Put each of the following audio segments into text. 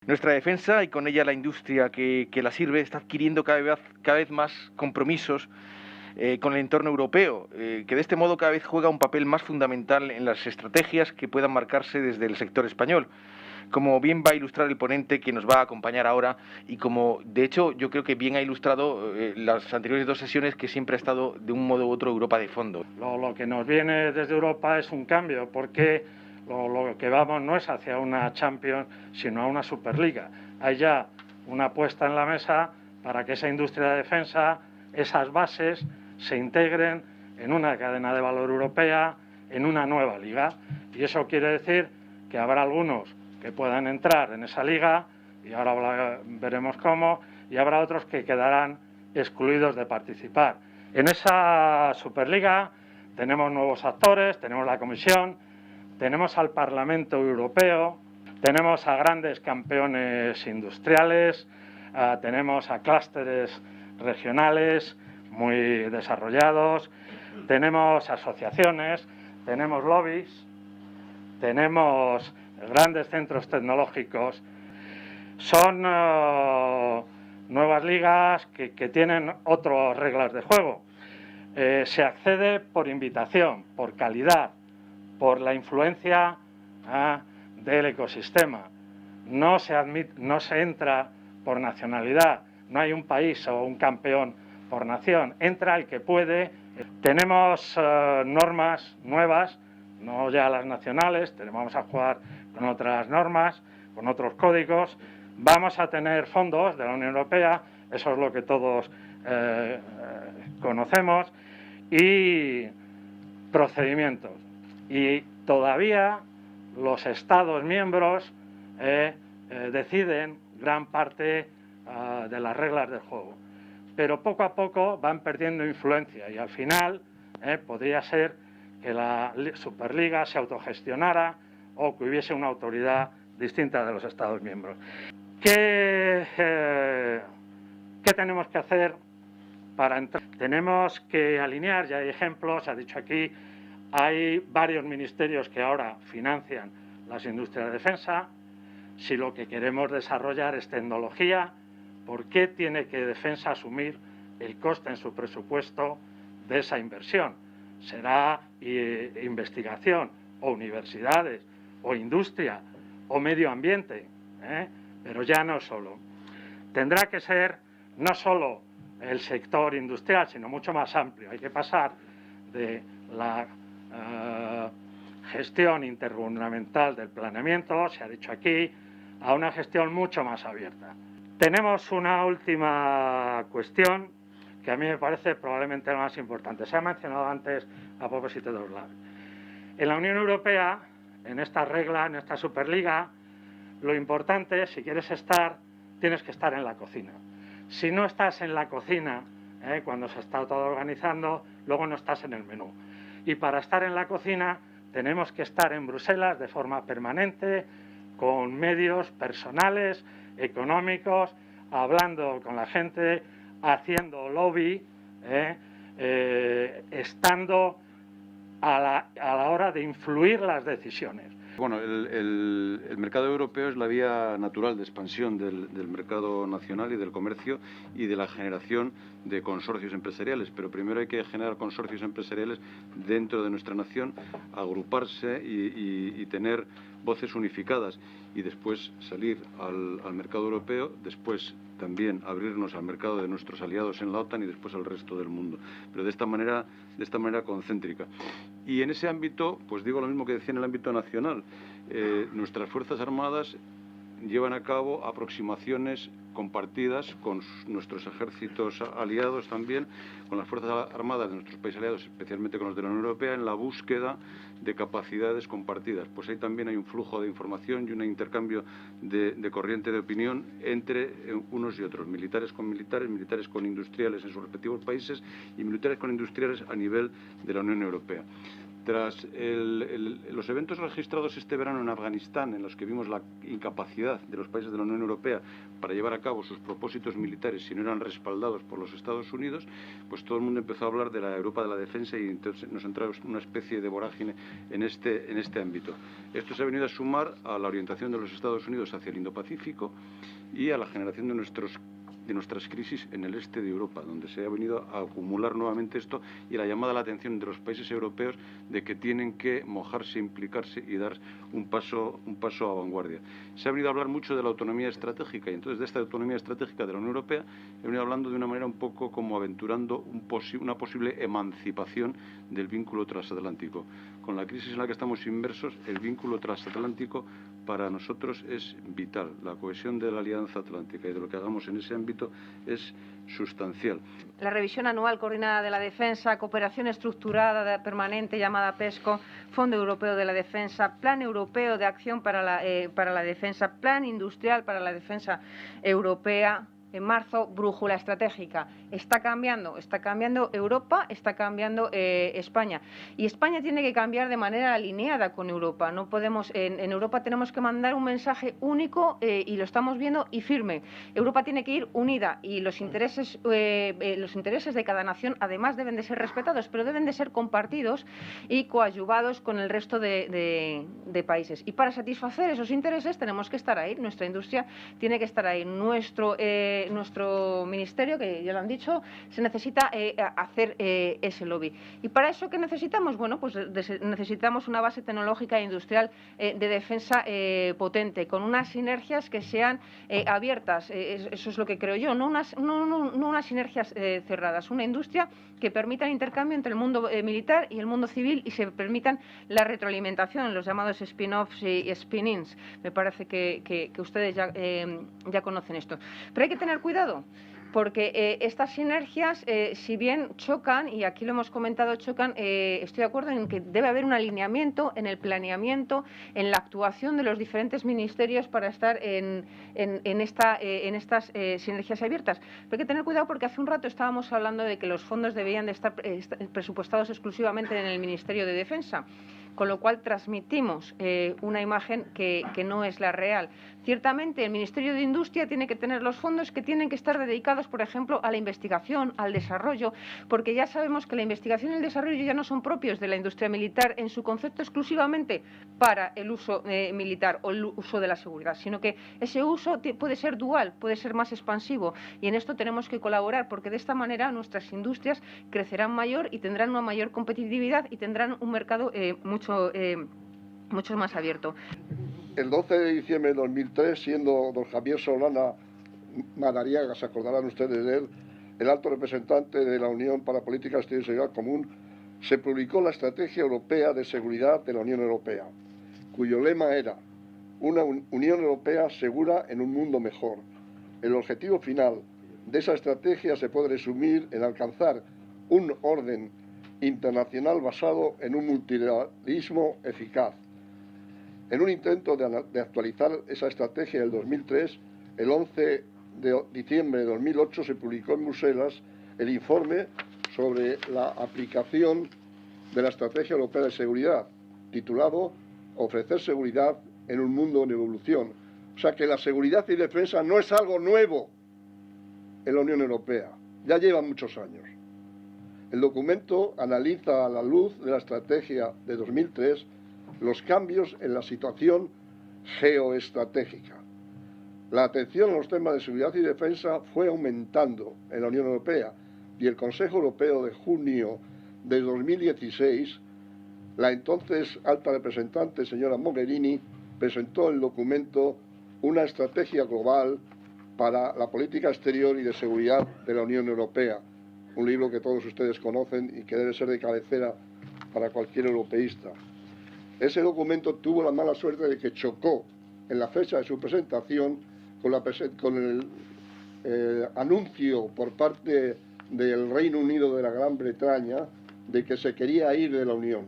Nuestra defensa y con ella la industria que la sirve está adquiriendo cada vez más compromisos con el entorno europeo, que de este modo cada vez juega un papel más fundamental en las estrategias que puedan marcarse desde el sector español, como bien va a ilustrar el ponente que nos va a acompañar ahora y como de hecho yo creo que bien ha ilustrado las anteriores dos sesiones, que siempre ha estado de un modo u otro Europa de fondo. Lo que nos viene desde Europa es un cambio, porque lo que vamos no es hacia una Champions, sino a una Superliga. Hay ya una apuesta en la mesa para que esa industria de defensa, esas bases, se integren en una cadena de valor europea, en una nueva liga. Y eso quiere decir que habrá algunos que puedan entrar en esa liga, y ahora veremos cómo, y habrá otros que quedarán excluidos de participar. En esa Superliga tenemos nuevos actores, tenemos la Comisión, tenemos al Parlamento Europeo, tenemos a grandes campeones industriales, tenemos a clústeres regionales muy desarrollados, tenemos asociaciones, tenemos lobbies, tenemos grandes centros tecnológicos. Son nuevas ligas que tienen otras reglas de juego. Se accede por invitación, por calidad, por la influencia del ecosistema. No se entra por nacionalidad, no hay un país o un campeón por nación, entra el que puede. Tenemos normas nuevas, no ya las nacionales, vamos a jugar con otras normas, con otros códigos. Vamos a tener fondos de la Unión Europea, eso es lo que todos conocemos, y procedimientos. Y todavía los Estados miembros deciden gran parte de las reglas del juego. Pero poco a poco van perdiendo influencia y al final podría ser que la Superliga se autogestionara o que hubiese una autoridad distinta de los Estados miembros. ¿Qué tenemos que hacer para entrar? Tenemos que alinear, ya hay ejemplos, se ha dicho aquí, hay varios ministerios que ahora financian las industrias de defensa. Si lo que queremos desarrollar es tecnología, ¿por qué tiene que defensa asumir el coste en su presupuesto de esa inversión? Será investigación o universidades o industria o medio ambiente, pero ya no solo. Tendrá que ser no solo el sector industrial, sino mucho más amplio. Hay que pasar de la gestión intergubernamental del planeamiento, se ha dicho aquí, a una gestión mucho más abierta. Tenemos una última cuestión que a mí me parece probablemente la más importante. Se ha mencionado antes a propósito de los labs. En la Unión Europea, en esta regla, en esta Superliga, lo importante, si quieres estar, tienes que estar en la cocina. Si no estás en la cocina, cuando se está todo organizando, luego no estás en el menú. Y para estar en la cocina tenemos que estar en Bruselas de forma permanente, con medios personales, económicos, hablando con la gente, haciendo lobby, estando a la hora de influir las decisiones. Bueno, el mercado europeo es la vía natural de expansión del mercado nacional y del comercio y de la generación de consorcios empresariales, pero primero hay que generar consorcios empresariales dentro de nuestra nación, agruparse y tener voces unificadas y después salir al mercado europeo, después también abrirnos al mercado de nuestros aliados en la OTAN y después al resto del mundo, pero de esta manera concéntrica. Y en ese ámbito, pues digo lo mismo que decía en el ámbito nacional, nuestras Fuerzas Armadas llevan a cabo aproximaciones compartidas con nuestros ejércitos aliados también, con las Fuerzas Armadas de nuestros países aliados, especialmente con los de la Unión Europea, en la búsqueda de capacidades compartidas. Pues ahí también hay un flujo de información y un intercambio de corriente de opinión entre unos y otros, militares con industriales en sus respectivos países y militares con industriales a nivel de la Unión Europea. Tras los eventos registrados este verano en Afganistán, en los que vimos la incapacidad de los países de la Unión Europea para llevar a cabo sus propósitos militares si no eran respaldados por los Estados Unidos, pues todo el mundo empezó a hablar de la Europa de la defensa y entonces nos entramos en una especie de vorágine en este ámbito. Esto se ha venido a sumar a la orientación de los Estados Unidos hacia el Indo-Pacífico y a la generación de nuestras crisis en el este de Europa, donde se ha venido a acumular nuevamente esto y la llamada a la atención de los países europeos de que tienen que mojarse, implicarse y dar un paso a vanguardia. Se ha venido a hablar mucho de la autonomía estratégica y entonces de esta autonomía estratégica de la Unión Europea he venido hablando de una manera un poco como aventurando una posible emancipación del vínculo transatlántico. Con la crisis en la que estamos inmersos, el vínculo transatlántico para nosotros es vital. La cohesión de la Alianza Atlántica y de lo que hagamos en ese ámbito es sustancial. La revisión anual coordinada de la defensa, cooperación estructurada permanente llamada PESCO, Fondo Europeo de la Defensa, Plan Europeo de Acción para la Defensa, Plan Industrial para la Defensa Europea. En marzo, brújula estratégica. Está cambiando Europa, está cambiando España. Y España tiene que cambiar de manera alineada con Europa. No podemos, en Europa tenemos que mandar un mensaje único y lo estamos viendo y firme. Europa tiene que ir unida y los intereses de cada nación además deben de ser respetados, pero deben de ser compartidos y coadyuvados con el resto de países. Y para satisfacer esos intereses tenemos que estar ahí. Nuestra industria tiene que estar ahí. Nuestro ministerio, que ya lo han dicho, se necesita hacer ese lobby. ¿Y para eso qué necesitamos? Bueno, pues necesitamos una base tecnológica e industrial de defensa potente, con unas sinergias que sean abiertas. Eso es lo que creo yo, no unas sinergias cerradas. Una industria que permita el intercambio entre el mundo militar y el mundo civil y se permitan la retroalimentación, los llamados spin-offs y spin-ins. Me parece que ustedes ya conocen esto. Pero hay que tener cuidado, porque estas sinergias, si bien chocan, y aquí lo hemos comentado, chocan, estoy de acuerdo en que debe haber un alineamiento en el planeamiento, en la actuación de los diferentes ministerios para estar en estas sinergias abiertas. Pero hay que tener cuidado porque hace un rato estábamos hablando de que los fondos debían de estar presupuestados exclusivamente en el Ministerio de Defensa, con lo cual transmitimos una imagen que no es la real. Ciertamente, el Ministerio de Industria tiene que tener los fondos que tienen que estar dedicados, por ejemplo, a la investigación, al desarrollo, porque ya sabemos que la investigación y el desarrollo ya no son propios de la industria militar en su concepto exclusivamente para el uso militar o el uso de la seguridad, sino que ese uso puede ser dual, puede ser más expansivo, y en esto tenemos que colaborar, porque de esta manera nuestras industrias crecerán mayor y tendrán una mayor competitividad y tendrán un mercado mucho más abierto. El 12 de diciembre de 2003, siendo don Javier Solana Madariaga, se acordarán ustedes de él, el alto representante de la Unión para Política Exterior y Seguridad Común, se publicó la Estrategia Europea de Seguridad de la Unión Europea, cuyo lema era una Unión Europea segura en un mundo mejor. El objetivo final de esa estrategia se puede resumir en alcanzar un orden internacional basado en un multilateralismo eficaz. En un intento de actualizar esa estrategia del 2003, el 11 de diciembre de 2008 se publicó en Bruselas el informe sobre la aplicación de la Estrategia Europea de Seguridad, titulado Ofrecer seguridad en un mundo en evolución. O sea que la seguridad y defensa no es algo nuevo en la Unión Europea, ya lleva muchos años. El documento analiza a la luz de la estrategia de 2003 los cambios en la situación geoestratégica. La atención a los temas de seguridad y defensa fue aumentando en la Unión Europea y el Consejo Europeo de junio de 2016, la entonces alta representante señora Mogherini presentó el documento Una estrategia global para la política exterior y de seguridad de la Unión Europea, un libro que todos ustedes conocen y que debe ser de cabecera para cualquier europeísta. Ese documento tuvo la mala suerte de que chocó en la fecha de su presentación con el anuncio por parte del Reino Unido de la Gran Bretaña de que se quería ir de la Unión.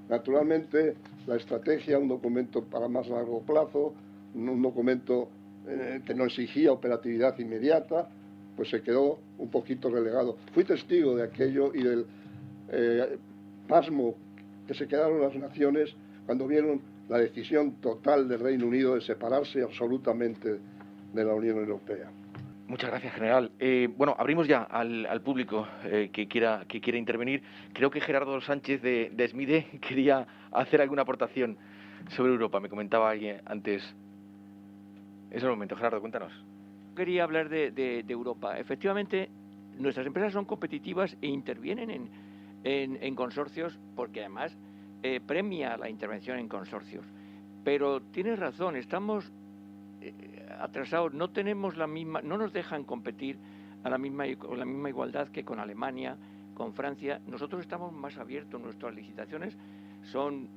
Naturalmente, la estrategia, un documento para más largo plazo, un documento que no exigía operatividad inmediata, pues se quedó un poquito relegado. Fui testigo de aquello y del pasmo que se quedaron las naciones cuando vieron la decisión total del Reino Unido de separarse absolutamente de la Unión Europea. Muchas gracias, general. Bueno, abrimos ya al público que quiera intervenir. Creo que Gerardo Sánchez de SMIDE quería hacer alguna aportación sobre Europa. Me comentaba alguien antes. Es el momento, Gerardo, cuéntanos. Quería hablar de Europa. Efectivamente, nuestras empresas son competitivas e intervienen en consorcios porque además premia la intervención en consorcios. Pero tienes razón, estamos atrasados, no tenemos la misma, no nos dejan competir con la misma igualdad que con Alemania, con Francia. Nosotros estamos más abiertos, nuestras licitaciones son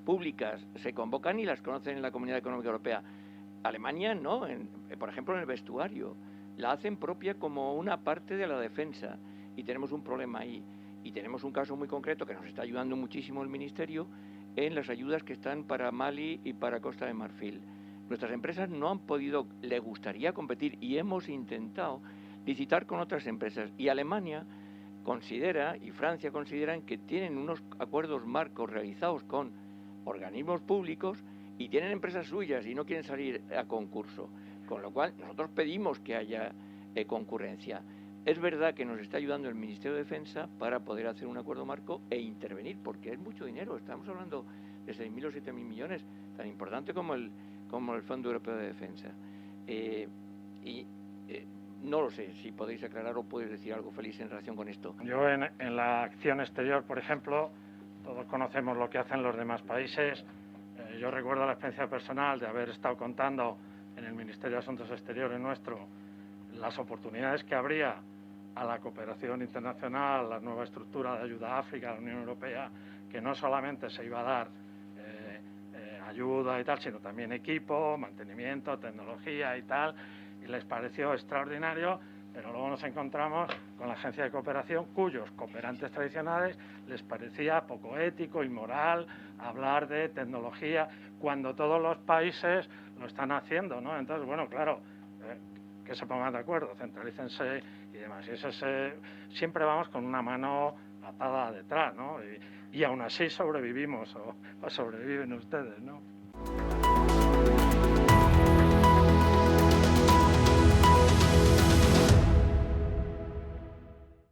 públicas, se convocan y las conocen en la Comunidad Económica Europea. Alemania no, por ejemplo en el vestuario, la hacen propia como una parte de la defensa y tenemos un problema ahí. Y tenemos un caso muy concreto que nos está ayudando muchísimo el Ministerio en las ayudas que están para Mali y para Costa de Marfil. Nuestras empresas no han podido, les gustaría competir y hemos intentado licitar con otras empresas. Y Alemania considera, y Francia consideran que tienen unos acuerdos marcos realizados con organismos públicos y tienen empresas suyas y no quieren salir a concurso. Con lo cual nosotros pedimos que haya concurrencia. Es verdad que nos está ayudando el Ministerio de Defensa para poder hacer un acuerdo marco e intervenir, porque es mucho dinero. Estamos hablando de 6.000 o 7.000 millones, tan importante como el Fondo Europeo de Defensa. No lo sé si podéis aclarar o podéis decir algo, Félix, en relación con esto. Yo en la acción exterior, por ejemplo, todos conocemos lo que hacen los demás países. Yo recuerdo la experiencia personal de haber estado contando en el Ministerio de Asuntos Exteriores nuestro las oportunidades que habría a la cooperación internacional, la nueva estructura de ayuda a África, a la Unión Europea, que no solamente se iba a dar ayuda y tal, sino también equipo, mantenimiento, tecnología y tal, y les pareció extraordinario, pero luego nos encontramos con la agencia de cooperación cuyos cooperantes tradicionales les parecía poco ético y moral hablar de tecnología cuando todos los países lo están haciendo, ¿no? Entonces, bueno, claro, que se pongan de acuerdo, centralícense y demás. Y eso siempre vamos con una mano atada detrás, ¿no? Y aún así sobrevivimos o sobreviven ustedes, ¿no?